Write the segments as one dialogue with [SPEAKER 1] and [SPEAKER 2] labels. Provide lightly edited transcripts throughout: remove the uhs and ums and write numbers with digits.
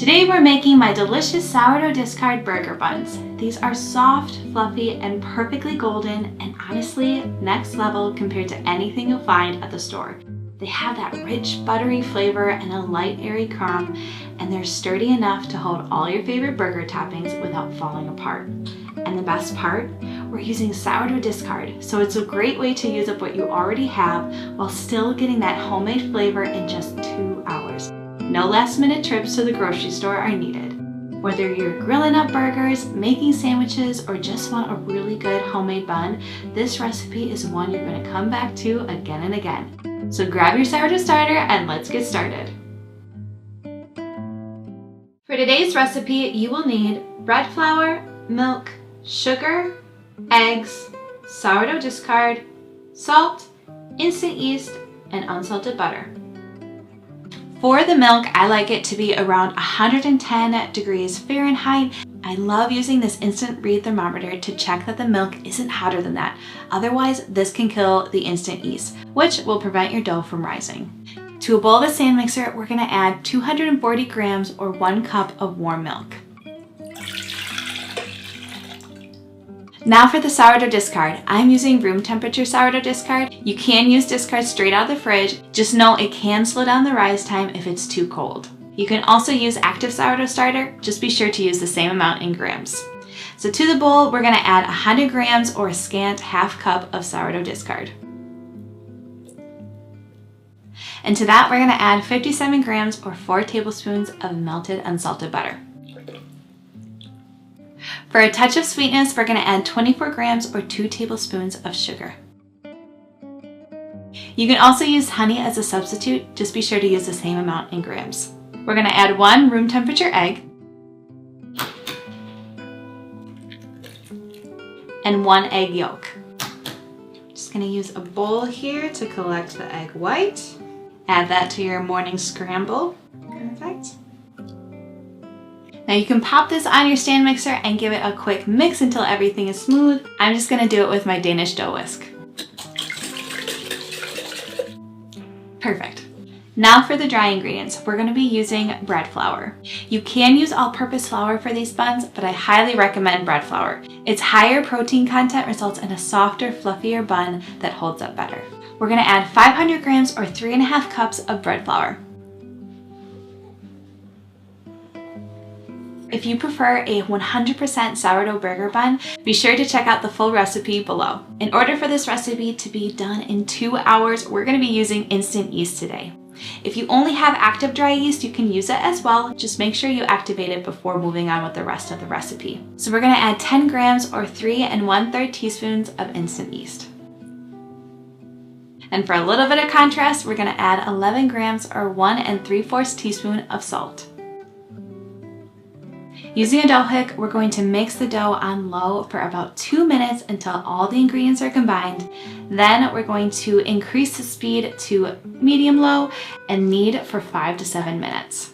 [SPEAKER 1] Today we're making my delicious sourdough discard burger buns. These are soft, fluffy, and perfectly golden, and honestly, next level compared to anything you'll find at the store. They have that rich, buttery flavor and a light, airy crumb, and they're sturdy enough to hold all your favorite burger toppings without falling apart. And the best part? We're using sourdough discard, so it's a great way to use up what you already have while still getting that homemade flavor in just 2 hours. No last-minute trips to the grocery store are needed. Whether you're grilling up burgers, making sandwiches, or just want a really good homemade bun, this recipe is one you're going to come back to again and again. So grab your sourdough starter and let's get started. For today's recipe, you will need bread flour, milk, sugar, eggs, sourdough discard, salt, instant yeast, and unsalted butter. For the milk, I like it to be around 110 degrees Fahrenheit. I love using this instant read thermometer to check that the milk isn't hotter than that. Otherwise, this can kill the instant yeast, which will prevent your dough from rising. To a bowl of a stand mixer, we're going to add 240 grams or 1 cup of warm milk. Now for the sourdough discard. I'm using room temperature sourdough discard. You can use discard straight out of the fridge. Just know it can slow down the rise time if it's too cold. You can also use active sourdough starter. Just be sure to use the same amount in grams. So to the bowl, we're gonna add 100 grams or a scant half cup of sourdough discard. And to that, we're gonna add 57 grams or 4 tablespoons of melted unsalted butter. For a touch of sweetness, we're going to add 24 grams or 2 tablespoons of sugar. You can also use honey as a substitute, just be sure to use the same amount in grams. We're going to add 1 room temperature egg and 1 egg yolk. Just going to use a bowl here to collect the egg white. Add that to your morning scramble. Perfect. Now you can pop this on your stand mixer and give it a quick mix until everything is smooth. I'm just gonna do it with my Danish dough whisk. Perfect. Now for the dry ingredients, we're gonna be using bread flour. You can use all-purpose flour for these buns, but I highly recommend bread flour. Its higher protein content results in a softer, fluffier bun that holds up better. We're gonna add 500 grams or 3.5 cups of bread flour. If you prefer a 100% sourdough burger bun, be sure to check out the full recipe below. In order for this recipe to be done in 2 hours, we're going to be using instant yeast today. If you only have active dry yeast, you can use it as well. Just make sure you activate it before moving on with the rest of the recipe. So we're going to add 10 grams or 3 1/3 teaspoons of instant yeast. And for a little bit of contrast, we're going to add 11 grams or 1 3/4 teaspoon of salt. Using a dough hook, we're going to mix the dough on low for about 2 minutes until all the ingredients are combined. Then we're going to increase the speed to medium-low and knead for 5 to 7 minutes.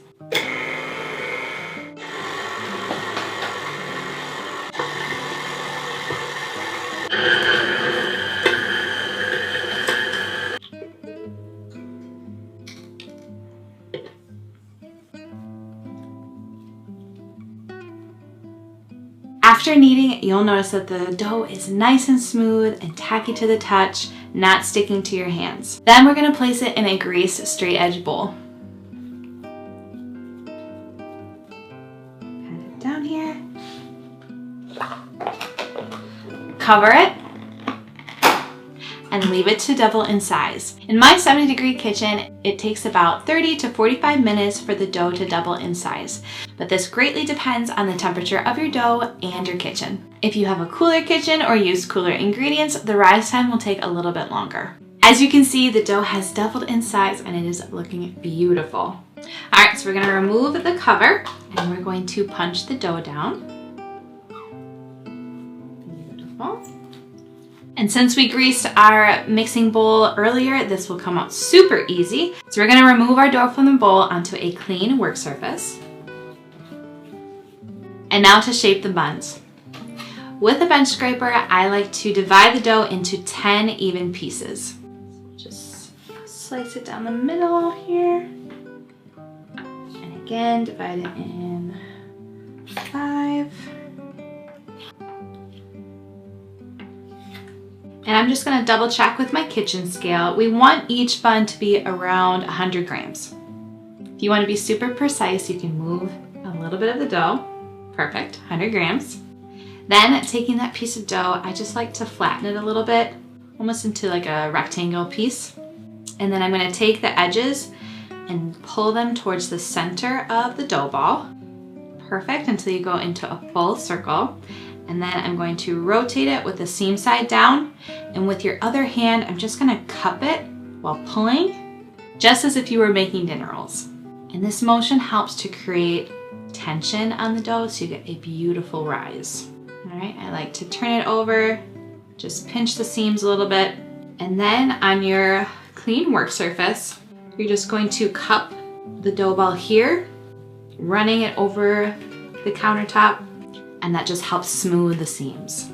[SPEAKER 1] After kneading, you'll notice that the dough is nice and smooth and tacky to the touch, not sticking to your hands. Then we're going to place it in a greased straight edge bowl. Pat it down here. Cover it and leave it to double in size. In my 70-degree kitchen, it takes about 30 to 45 minutes for the dough to double in size, but this greatly depends on the temperature of your dough and your kitchen. If you have a cooler kitchen or use cooler ingredients, the rise time will take a little bit longer. As you can see, the dough has doubled in size and it is looking beautiful. All right, so we're gonna remove the cover and we're going to punch the dough down. Beautiful. And since we greased our mixing bowl earlier, this will come out super easy. So we're gonna remove our dough from the bowl onto a clean work surface. And now to shape the buns. With a bench scraper, I like to divide the dough into 10 even pieces. Just slice it down the middle here. And again, divide it in 5. And I'm just gonna double check with my kitchen scale. We want each bun to be around 100 grams. If you wanna be super precise, you can move a little bit of the dough. Perfect, 100 grams. Then taking that piece of dough, I just like to flatten it a little bit, almost into like a rectangle piece. And then I'm gonna take the edges and pull them towards the center of the dough ball. Perfect, until you go into a full circle. And then I'm going to rotate it with the seam side down. And with your other hand, I'm just gonna cup it while pulling, just as if you were making dinner rolls. And this motion helps to create tension on the dough so you get a beautiful rise. All right, I like to turn it over, just pinch the seams a little bit. And then on your clean work surface, you're just going to cup the dough ball here, running it over the countertop, and that just helps smooth the seams.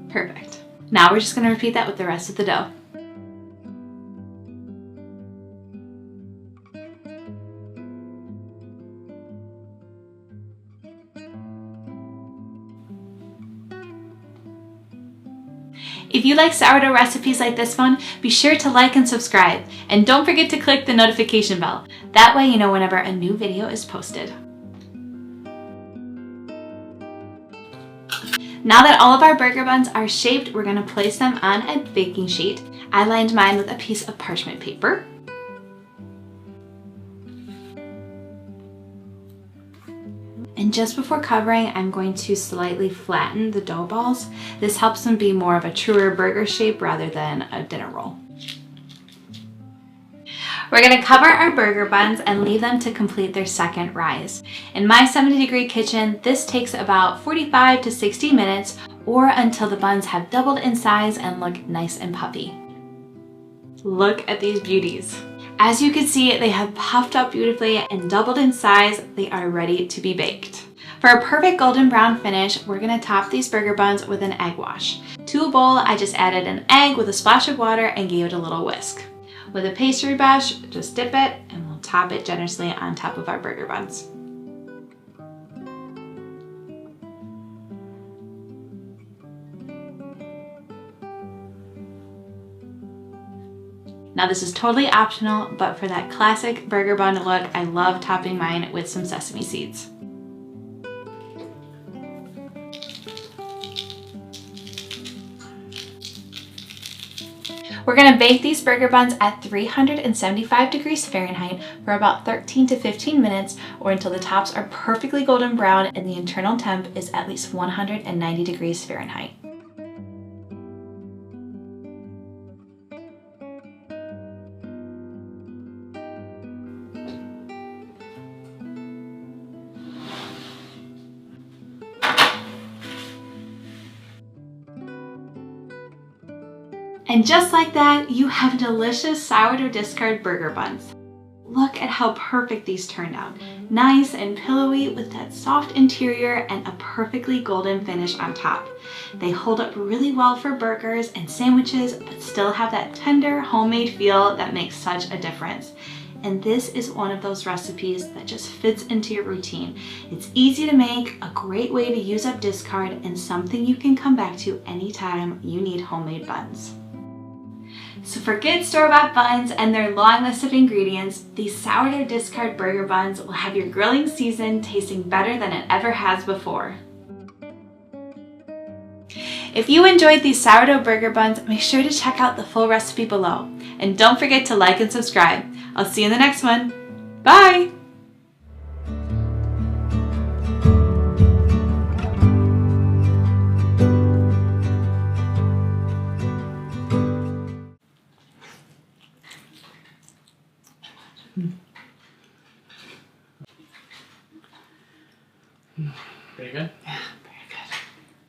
[SPEAKER 1] Perfect. Now we're just gonna repeat that with the rest of the dough. If you like sourdough recipes like this one, be sure to like and subscribe. And don't forget to click the notification bell. That way you know whenever a new video is posted. Now that all of our burger buns are shaped, we're gonna place them on a baking sheet. I lined mine with a piece of parchment paper. And just before covering, I'm going to slightly flatten the dough balls. This helps them be more of a truer burger shape rather than a dinner roll. We're gonna cover our burger buns and leave them to complete their second rise. In my 70-degree kitchen, this takes about 45 to 60 minutes or until the buns have doubled in size and look nice and puffy. Look at these beauties. As you can see, they have puffed up beautifully and doubled in size. They are ready to be baked. For a perfect golden brown finish, we're gonna top these burger buns with an egg wash. To a bowl, I just added an egg with a splash of water and gave it a little whisk. With a pastry brush, just dip it and we'll top it generously on top of our burger buns. Now this is totally optional, but for that classic burger bun look, I love topping mine with some sesame seeds. We're gonna bake these burger buns at 375 degrees Fahrenheit for about 13 to 15 minutes or until the tops are perfectly golden brown and the internal temp is at least 190 degrees Fahrenheit. And just like that, you have delicious sourdough discard burger buns. Look at how perfect these turned out. Nice and pillowy with that soft interior and a perfectly golden finish on top. They hold up really well for burgers and sandwiches, but still have that tender homemade feel that makes such a difference. And this is one of those recipes that just fits into your routine. It's easy to make, a great way to use up discard, and something you can come back to anytime you need homemade buns. So for good store-bought buns and their long list of ingredients, these sourdough discard burger buns will have your grilling season tasting better than it ever has before. If you enjoyed these sourdough burger buns, make sure to check out the full recipe below. And don't forget to like and subscribe. I'll see you in the next one. Bye!